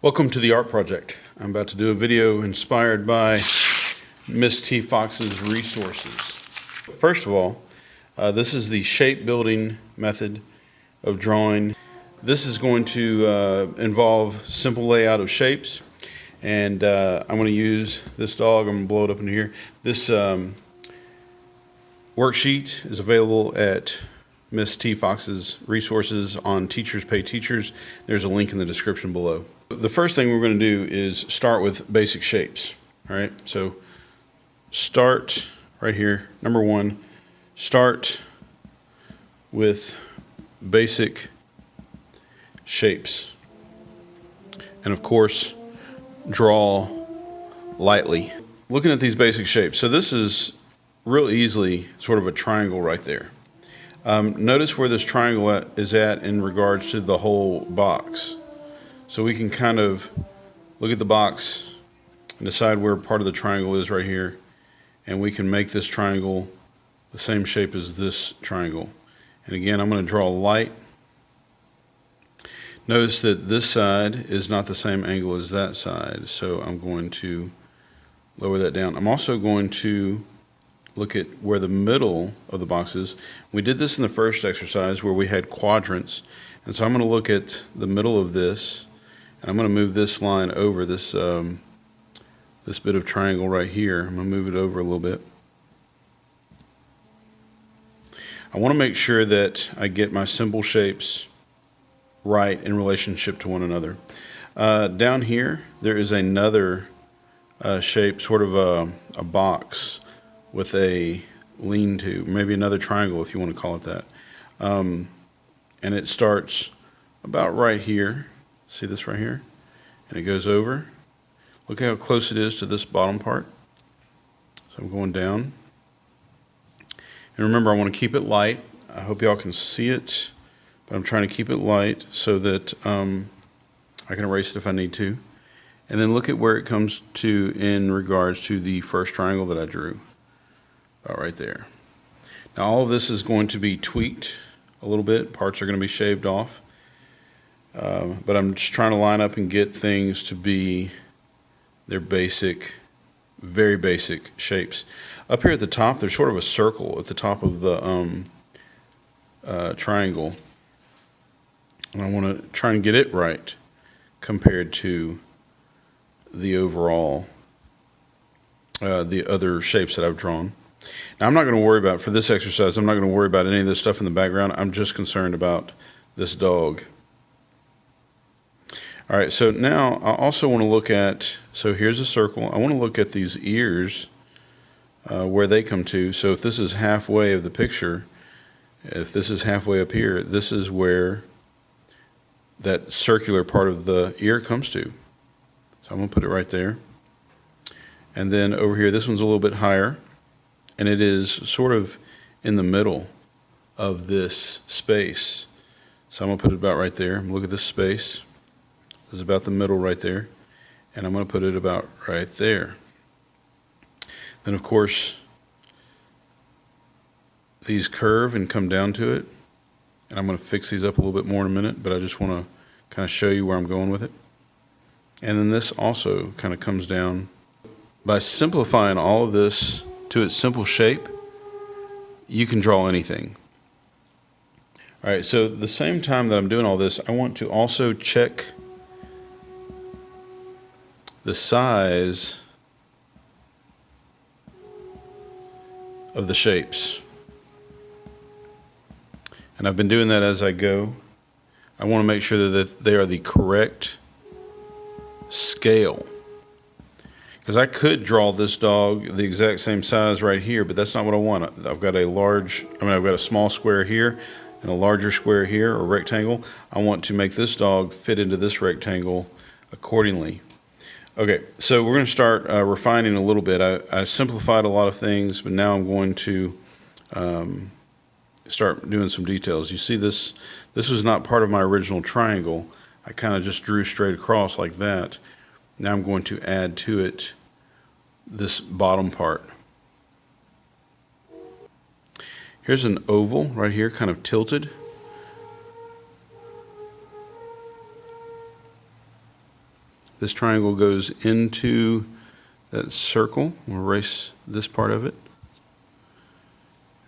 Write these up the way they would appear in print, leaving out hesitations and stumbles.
Welcome to the Art Project. I'm about to do a video inspired by Miss T. Fox's resources. First of all, this is the shape building method of drawing. This is going to involve simple layout of shapes, and I'm going to use this dog. I'm going to blow it up in here. This worksheet is available at Miss T. Fox's resources on Teachers Pay Teachers. There's a link in the description below. The first thing we're going to do is start with basic shapes. All right, so start right here. Number one, start with basic shapes. And of course, draw lightly. Looking at these basic shapes, so this is real easily sort of a triangle right there. Notice where this triangle is at in regards to the whole box. So we can kind of look at the box and decide where part of the triangle is right here. And we can make this triangle the same shape as this triangle. And again, I'm going to draw light. Notice that this side is not the same angle as that side. So I'm going to lower that down. I'm also going to look at where the middle of the box is. We did this in the first exercise where we had quadrants. And so I'm going to look at the middle of this. And I'm going to move this line over, this this bit of triangle right here. I'm going to move it over a little bit. I want to make sure that I get my simple shapes right in relationship to one another. Down here, there is another shape, sort of a box with a lean-to, maybe another triangle if you want to call it that. And it starts about right here. See this right here? And it goes over. Look how close it is to this bottom part. So I'm going down. And remember, I want to keep it light. I hope y'all can see it, but I'm trying to keep it light so that I can erase it if I need to. And then look at where it comes to in regards to the first triangle that I drew. About right there. Now all of this is going to be tweaked a little bit. Parts are going to be shaved off. But I'm just trying to line up and get things to be their basic, very basic shapes. Up here at the top, there's sort of a circle at the top of the triangle. And I want to try and get it right compared to the overall, the other shapes that I've drawn. Now I'm not going to worry about, for this exercise, I'm not going to worry about any of this stuff in the background. I'm just concerned about this dog. All right, so now I also want to look at, so here's a circle. I want to look at these ears, where they come to. So if this is halfway of the picture, if this is halfway up here, this is where that circular part of the ear comes to. So I'm going to put it right there. And then over here, this one's a little bit higher, and it is sort of in the middle of this space. So I'm going to put it about right there. Look at this space. This is about the middle right there, and I'm going to put it about right there. Then of course these curve and come down to it, and I'm going to fix these up a little bit more in a minute, but I just want to kind of show you where I'm going with it. And then this also kind of comes down. By simplifying all of this to its simple shape, you can draw anything. All right, so the same time that I'm doing all this, I want to also check the size of the shapes. And I've been doing that as I go. I want to make sure that they are the correct scale. Because I could draw this dog the exact same size right here, but that's not what I want. I've got a small square here and a larger square here, or rectangle. I want to make this dog fit into this rectangle accordingly. Okay, so we're going to start refining a little bit. I simplified a lot of things, but now I'm going to start doing some details. You see this was not part of my original triangle. I kind of just drew straight across like that. Now I'm going to add to it this bottom part. Here's an oval right here, kind of tilted. This triangle goes into that circle. We'll erase this part of it.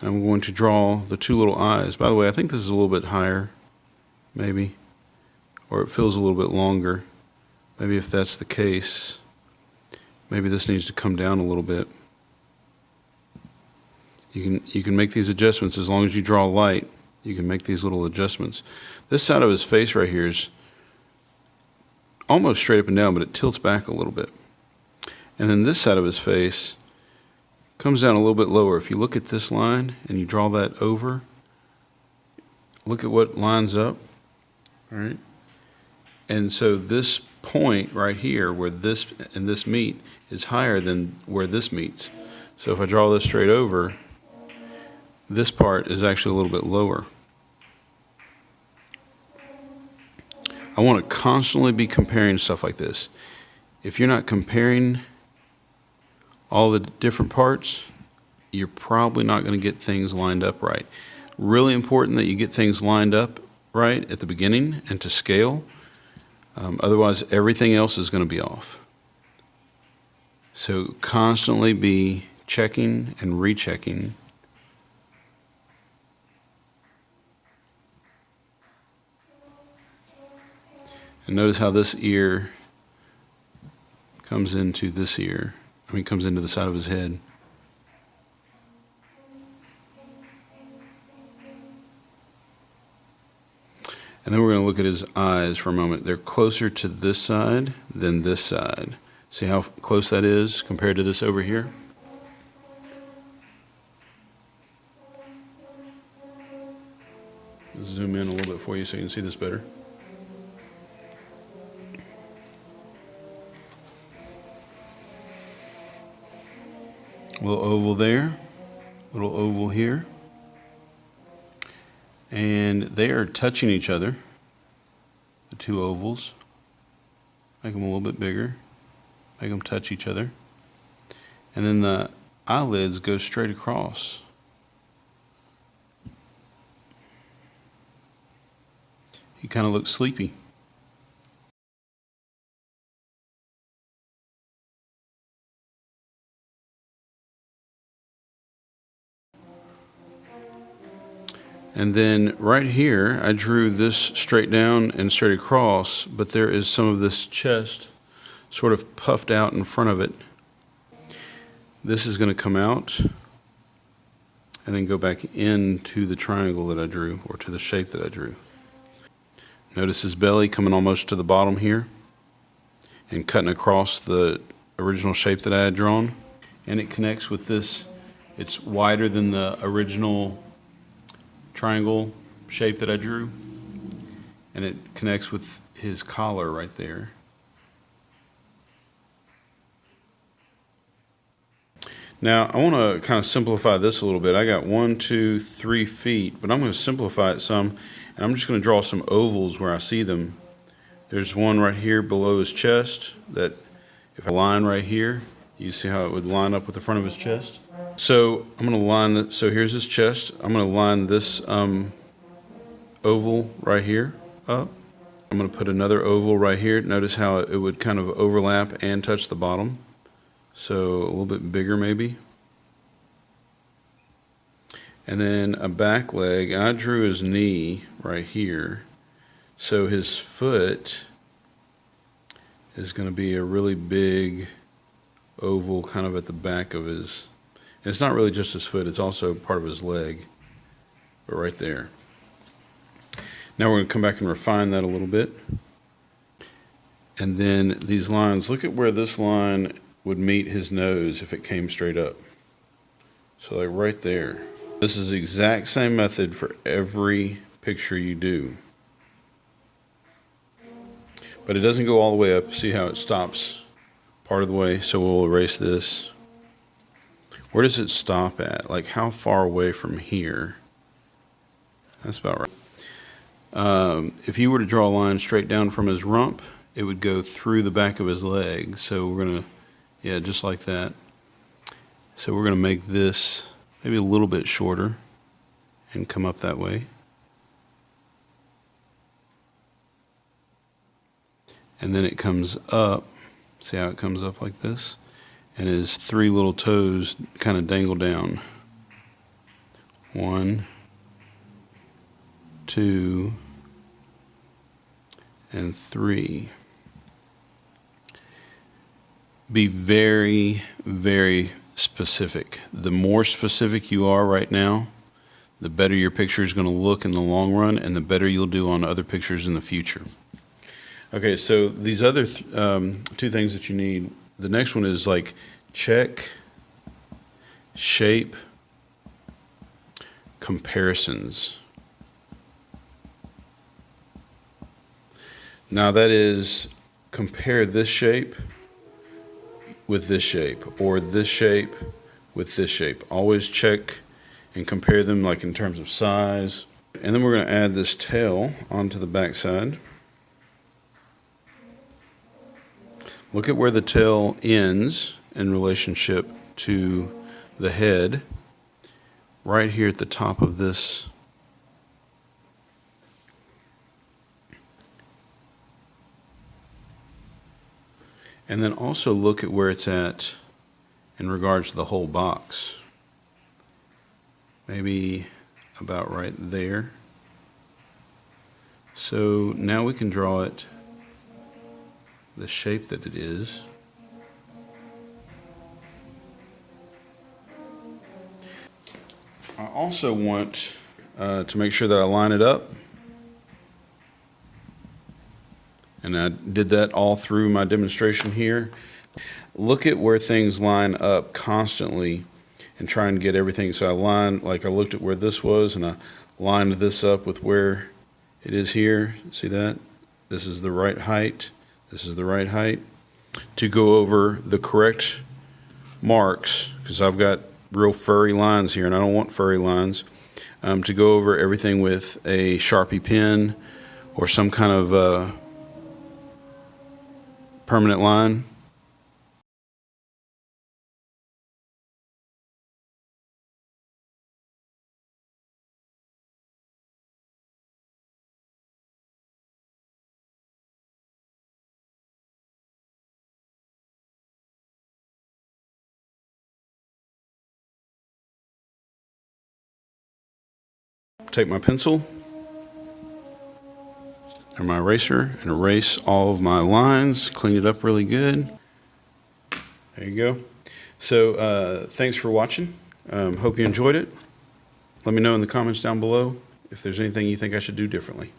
I'm going to draw the two little eyes. By the way, I think this is a little bit higher, maybe, or it feels a little bit longer. Maybe if that's the case, maybe this needs to come down a little bit. You can make these adjustments as long as you draw light. You can make these little adjustments. This side of his face right here is almost straight up and down, but it tilts back a little bit. And then this side of his face comes down a little bit lower. If you look at this line and you draw that over, look at what lines up, all right? And so this point right here where this and this meet is higher than where this meets. So if I draw this straight over, this part is actually a little bit lower. I want to constantly be comparing stuff like this. If you're not comparing all the different parts, you're probably not going to get things lined up right. Really important that you get things lined up right at the beginning and to scale. Otherwise, everything else is going to be off. So constantly be checking and rechecking. And notice how this ear comes into this ear. Comes into the side of his head. And then we're going to look at his eyes for a moment. They're closer to this side than this side. See how close that is compared to this over here? Let's zoom in a little bit for you so you can see this better. Little oval there, little oval here. And they are touching each other, the two ovals. Make them a little bit bigger, make them touch each other. And then the eyelids go straight across. He kind of looks sleepy. And then right here, I drew this straight down and straight across, but there is some of this chest sort of puffed out in front of it. This is going to come out and then go back into the triangle that I drew, or to the shape that I drew. Notice his belly coming almost to the bottom here and cutting across the original shape that I had drawn. And it connects with this. It's wider than the original triangle shape that I drew, and it connects with his collar right there. Now I want to kind of simplify this a little bit. I got 1, 2, 3 feet, but I'm going to simplify it some, and I'm just going to draw some ovals where I see them. There's one right here below his chest that if I line right here, you see how it would line up with the front of his chest. So I'm going to line that. So here's his chest. I'm going to line this oval right here up. I'm going to put another oval right here. Notice how it would kind of overlap and touch the bottom. So a little bit bigger maybe. And then a back leg. And I drew his knee right here. So his foot is going to be a really big oval kind of at the back of his. And it's not really just his foot, it's also part of his leg, but right there. Now we're going to come back and refine that a little bit. And then these lines, look at where this line would meet his nose if it came straight up. So like right there. This is the exact same method for every picture you do. But it doesn't go all the way up. See how it stops part of the way? So we'll erase this. Where does it stop at? Like how far away from here? That's about right. If you were to draw a line straight down from his rump, it would go through the back of his leg. So we're going to, yeah, just like that. So we're going to make this maybe a little bit shorter and come up that way. and then it comes up. See how it comes up like this? And his 3 little toes kind of dangle down. 1, 2, and 3. Be very, very specific. The more specific you are right now, the better your picture is going to look in the long run, and the better you'll do on other pictures in the future. Okay, so these other 2 things that you need, the next one is like check shape comparisons. Now that is compare this shape with this shape, or this shape with this shape. Always check and compare them, like in terms of size. And then we're going to add this tail onto the back side. Look at where the tail ends in relationship to the head, right here at the top of this. And then also look at where it's at in regards to the whole box. Maybe about right there. So now we can draw it the shape that it is. I also want to make sure that I line it up. And I did that all through my demonstration here. Look at where things line up constantly and try and get everything. So I looked at where this was, and I lined this up with where it is here. See that? This is the right height. This is the right height. To go over the correct marks, because I've got real furry lines here, and I don't want furry lines. To go over everything with a Sharpie pen or some kind of permanent line. Take my pencil or my eraser and erase all of my lines, clean it up really good. There you go. So thanks for watching. Hope you enjoyed it. Let me know in the comments down below if there's anything you think I should do differently.